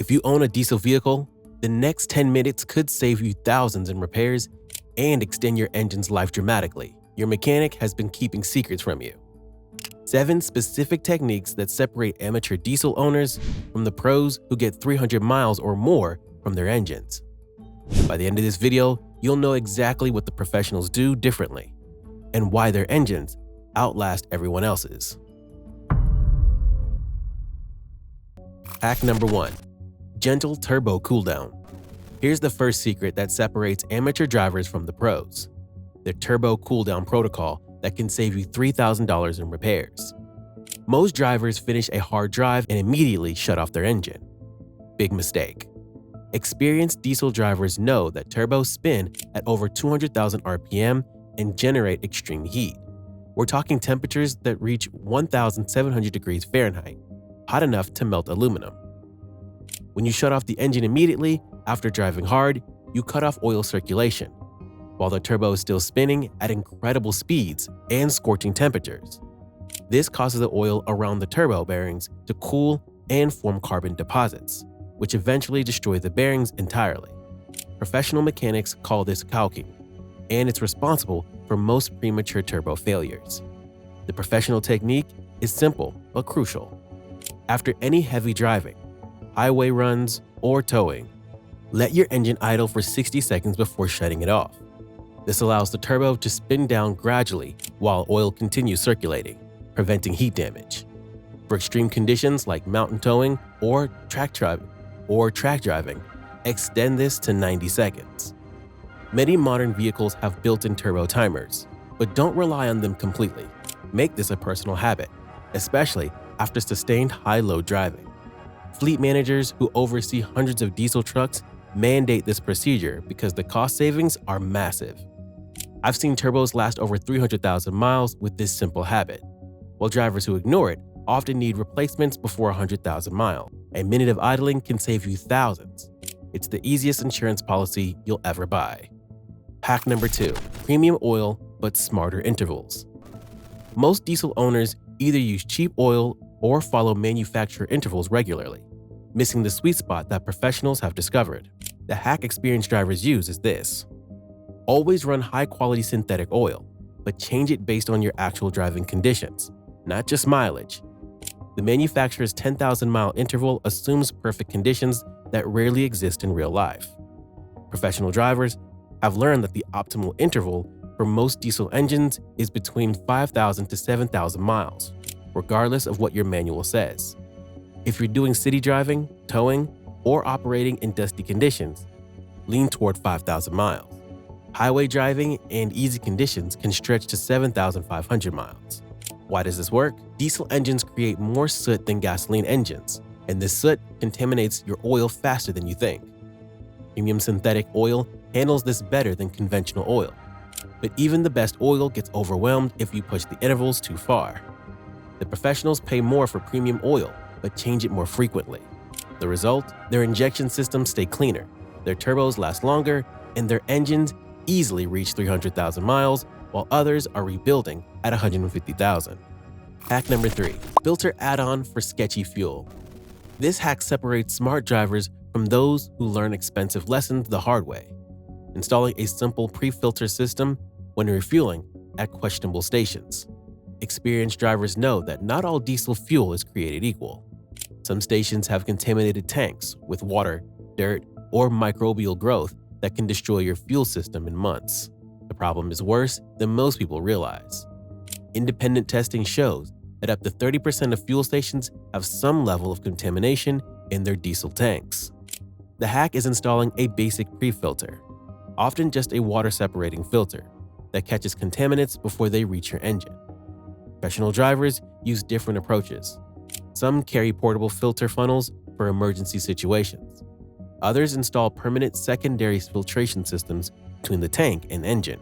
If you own a diesel vehicle, the next 10 minutes could save you thousands in repairs and extend your engine's life dramatically. Your mechanic has been keeping secrets from you. 7 specific techniques that separate amateur diesel owners from the pros who get 300 miles or more from their engines. By the end of this video, you'll know exactly what the professionals do differently and why their engines outlast everyone else's. Hack number 1. Gentle turbo cooldown. Here's the first secret that separates amateur drivers from the pros: the turbo cooldown protocol that can save you $3,000 in repairs. Most drivers finish a hard drive and immediately shut off their engine. Big mistake. Experienced diesel drivers know that turbos spin at over 200,000 RPM and generate extreme heat. We're talking temperatures that reach 1,700 degrees Fahrenheit, hot enough to melt aluminum. When you shut off the engine immediately after driving hard, you cut off oil circulation, while the turbo is still spinning at incredible speeds and scorching temperatures. This causes the oil around the turbo bearings to cool and form carbon deposits, which eventually destroy the bearings entirely. Professional mechanics call this caulking, and it's responsible for most premature turbo failures. The professional technique is simple but crucial. After any heavy driving, highway runs, or towing, let your engine idle for 60 seconds before shutting it off. This allows the turbo to spin down gradually while oil continues circulating, preventing heat damage. For extreme conditions like mountain towing or track driving, extend this to 90 seconds. Many modern vehicles have built-in turbo timers, but don't rely on them completely. Make this a personal habit, especially after sustained high-load driving. Fleet managers who oversee hundreds of diesel trucks mandate this procedure because the cost savings are massive. I've seen turbos last over 300,000 miles with this simple habit, while drivers who ignore it often need replacements before 100,000 miles. A minute of idling can save you thousands. It's the easiest insurance policy you'll ever buy. Hack number 2. Premium oil but smarter intervals. Most diesel owners either use cheap oil or follow manufacturer intervals regularly, missing the sweet spot that professionals have discovered. The hack experienced drivers use is this: always run high-quality synthetic oil, but change it based on your actual driving conditions, not just mileage. The manufacturer's 10,000-mile interval assumes perfect conditions that rarely exist in real life. Professional drivers have learned that the optimal interval for most diesel engines is between 5,000 to 7,000 miles, regardless of what your manual says. If you're doing city driving, towing, or operating in dusty conditions, lean toward 5,000 miles. Highway driving and easy conditions can stretch to 7,500 miles. Why does this work? Diesel engines create more soot than gasoline engines, and this soot contaminates your oil faster than you think. Premium synthetic oil handles this better than conventional oil, but even the best oil gets overwhelmed if you push the intervals too far. The professionals pay more for premium oil, but change it more frequently. The result? Their injection systems stay cleaner, their turbos last longer, and their engines easily reach 300,000 miles, while others are rebuilding at 150,000. Hack number 3. Filter add-on for sketchy fuel. This hack separates smart drivers from those who learn expensive lessons the hard way. Installing a simple pre-filter system when refueling at questionable stations. Experienced drivers know that not all diesel fuel is created equal. Some stations have contaminated tanks with water, dirt, or microbial growth that can destroy your fuel system in months. The problem is worse than most people realize. Independent testing shows that up to 30% of fuel stations have some level of contamination in their diesel tanks. The hack is installing a basic pre-filter, often just a water-separating filter, that catches contaminants before they reach your engine. Professional drivers use different approaches. Some carry portable filter funnels for emergency situations. Others install permanent secondary filtration systems between the tank and engine.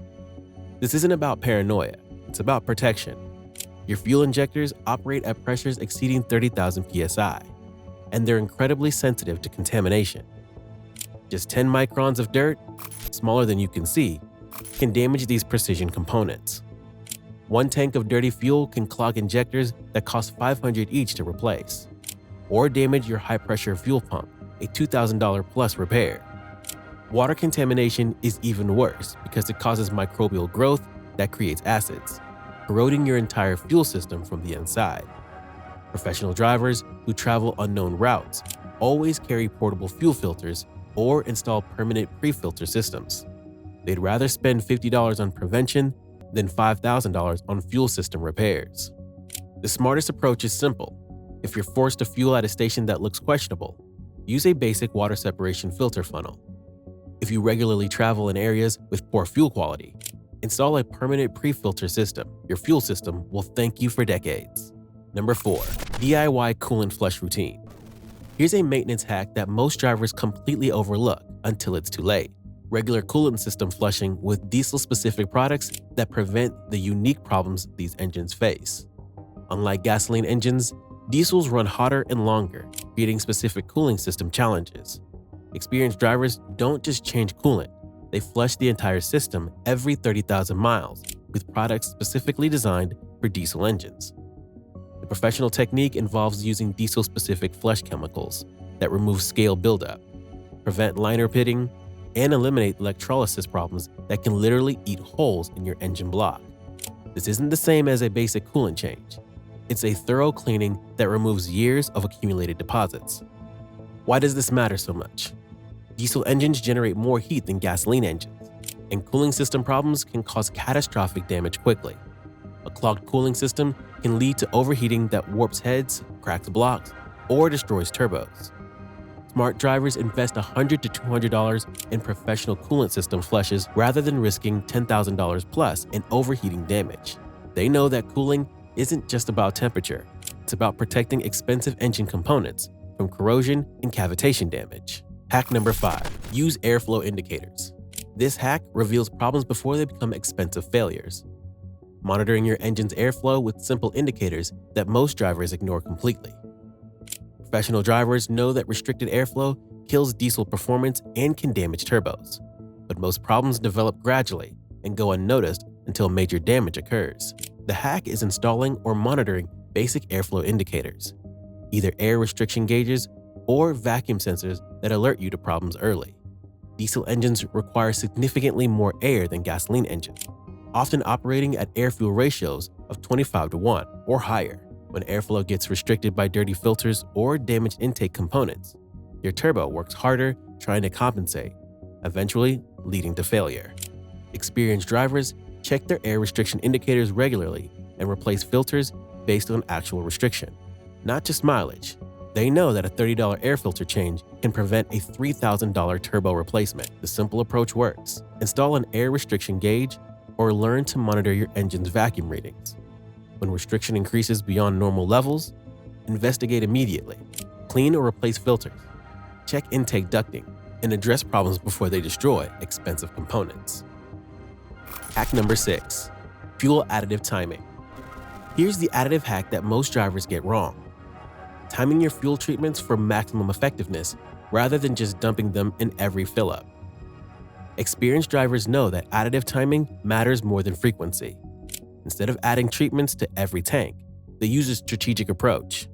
This isn't about paranoia, it's about protection. Your fuel injectors operate at pressures exceeding 30,000 psi, and they're incredibly sensitive to contamination. Just 10 microns of dirt, smaller than you can see, can damage these precision components. One tank of dirty fuel can clog injectors that cost $500 each to replace, or damage your high-pressure fuel pump a $2,000 plus repair. Water contamination is even worse because it causes microbial growth that creates acids, corroding your entire fuel system from the inside. Professional drivers who travel unknown routes always carry portable fuel filters or install permanent pre-filter systems. They'd rather spend $50 on prevention than $5,000 on fuel system repairs. The smartest approach is simple. If you're forced to fuel at a station that looks questionable, use a basic water separation filter funnel. If you regularly travel in areas with poor fuel quality, install a permanent pre-filter system. Your fuel system will thank you for decades. Number 4. DIY coolant flush routine. Here's a maintenance hack that most drivers completely overlook until it's too late. Regular coolant system flushing with diesel-specific products that prevent the unique problems these engines face. Unlike gasoline engines, diesels run hotter and longer, creating specific cooling system challenges. Experienced drivers don't just change coolant, they flush the entire system every 30,000 miles with products specifically designed for diesel engines. The professional technique involves using diesel-specific flush chemicals that remove scale buildup, prevent liner pitting, and eliminate electrolysis problems that can literally eat holes in your engine block. This isn't the same as a basic coolant change. It's a thorough cleaning that removes years of accumulated deposits. Why does this matter so much? Diesel engines generate more heat than gasoline engines, and cooling system problems can cause catastrophic damage quickly. A clogged cooling system can lead to overheating that warps heads, cracks blocks, or destroys turbos. Smart drivers invest $100 to $200 in professional coolant system flushes rather than risking $10,000 plus in overheating damage. They know that cooling isn't just about temperature, it's about protecting expensive engine components from corrosion and cavitation damage. Hack number 5. Use airflow indicators. This hack reveals problems before they become expensive failures. Monitoring your engine's airflow with simple indicators that most drivers ignore completely. Professional drivers know that restricted airflow kills diesel performance and can damage turbos, but most problems develop gradually and go unnoticed until major damage occurs. The hack is installing or monitoring basic airflow indicators, either air restriction gauges or vacuum sensors that alert you to problems early. Diesel engines require significantly more air than gasoline engines, often operating at air-fuel ratios of 25:1 or higher. When airflow gets restricted by dirty filters or damaged intake components, your turbo works harder trying to compensate, eventually leading to failure. Experienced drivers check their air restriction indicators regularly and replace filters based on actual restriction, not just mileage. They know that a $30 air filter change can prevent a $3,000 turbo replacement. The simple approach works. Install an air restriction gauge or learn to monitor your engine's vacuum readings. When restriction increases beyond normal levels, investigate immediately. Clean or replace filters, check intake ducting, and address problems before they destroy expensive components. Hack number 6. Fuel additive timing. Here's the additive hack that most drivers get wrong. Timing your fuel treatments for maximum effectiveness rather than just dumping them in every fill-up. Experienced drivers know that additive timing matters more than frequency. Instead of adding treatments to every tank, they use a strategic approach.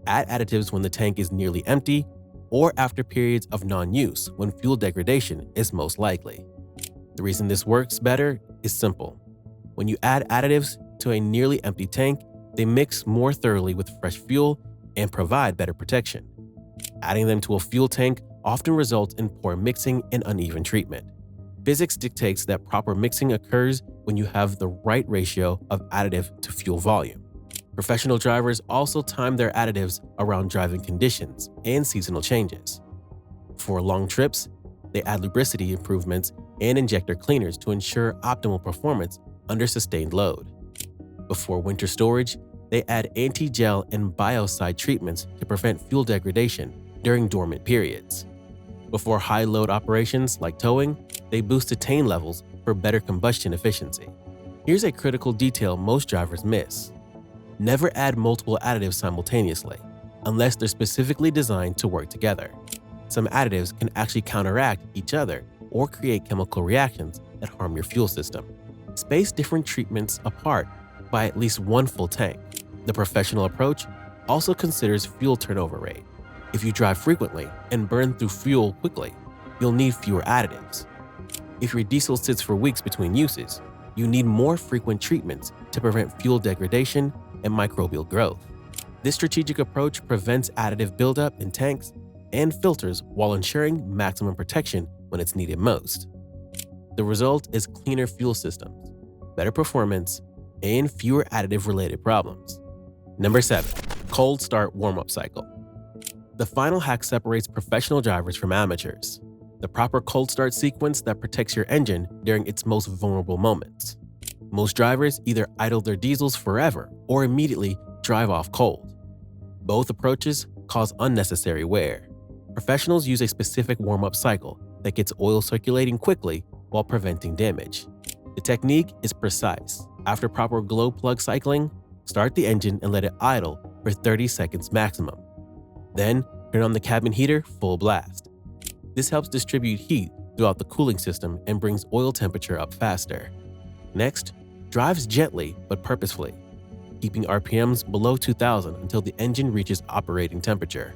Add additives when the tank is nearly empty or after periods of non-use when fuel degradation is most likely. The reason this works better is simple. When you add additives to a nearly empty tank, they mix more thoroughly with fresh fuel and provide better protection. Adding them to a fuel tank often results in poor mixing and uneven treatment. Physics dictates that proper mixing occurs when you have the right ratio of additive to fuel volume. Professional drivers also time their additives around driving conditions and seasonal changes. For long trips, they add lubricity improvements and injector cleaners to ensure optimal performance under sustained load. Before winter storage, they add anti-gel and biocide treatments to prevent fuel degradation during dormant periods. Before high-load operations like towing, they boost attain levels for better combustion efficiency. Here's a critical detail most drivers miss. Never add multiple additives simultaneously, unless they're specifically designed to work together. Some additives can actually counteract each other or create chemical reactions that harm your fuel system. Space different treatments apart by at least one full tank. The professional approach also considers fuel turnover rate. If you drive frequently and burn through fuel quickly, you'll need fewer additives. If your diesel sits for weeks between uses, you need more frequent treatments to prevent fuel degradation and microbial growth. This strategic approach prevents additive buildup in tanks and filters while ensuring maximum protection when it's needed most. The result is cleaner fuel systems, better performance, and fewer additive-related problems. Number 7. Cold start warm-up cycle. The final hack separates professional drivers from amateurs. The proper cold start sequence that protects your engine during its most vulnerable moments. Most drivers either idle their diesels forever or immediately drive off cold. Both approaches cause unnecessary wear. Professionals use a specific warm-up cycle that gets oil circulating quickly while preventing damage. The technique is precise. After proper glow plug cycling, start the engine and let it idle for 30 seconds maximum. Then, turn on the cabin heater full blast. This helps distribute heat throughout the cooling system and brings oil temperature up faster. Next, drive gently but purposefully, keeping RPMs below 2000 until the engine reaches operating temperature.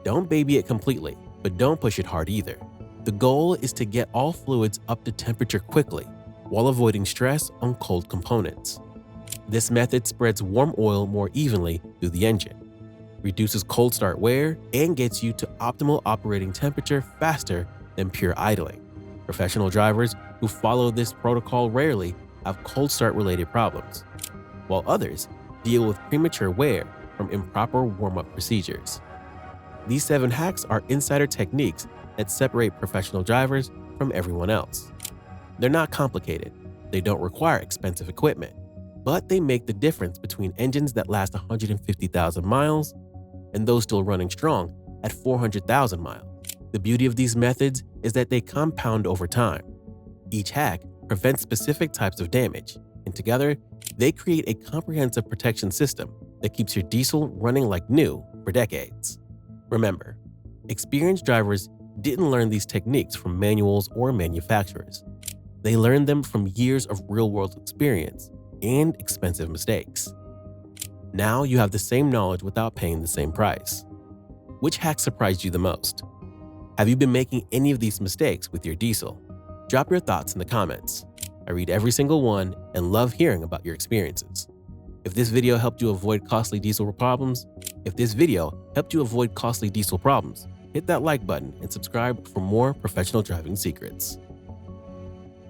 Don't baby it completely, but don't push it hard either. The goal is to get all fluids up to temperature quickly, while avoiding stress on cold components. This method spreads warm oil more evenly through the engine, reduces cold start wear, and gets you to optimal operating temperature faster than pure idling. Professional drivers who follow this protocol rarely have cold start related problems, while others deal with premature wear from improper warm-up procedures. These 7 hacks are insider techniques that separate professional drivers from everyone else. They're not complicated, they don't require expensive equipment, but they make the difference between engines that last 150,000 miles and those still running strong at 400,000 miles. The beauty of these methods is that they compound over time. Each hack prevents specific types of damage, and together, they create a comprehensive protection system that keeps your diesel running like new for decades. Remember, experienced drivers didn't learn these techniques from manuals or manufacturers. They learned them from years of real-world experience and expensive mistakes. Now you have the same knowledge without paying the same price. Which hack surprised you the most? Have you been making any of these mistakes with your diesel? Drop your thoughts in the comments. I read every single one and love hearing about your experiences. If this video helped you avoid costly diesel problems, hit that like button and subscribe for more professional driving secrets.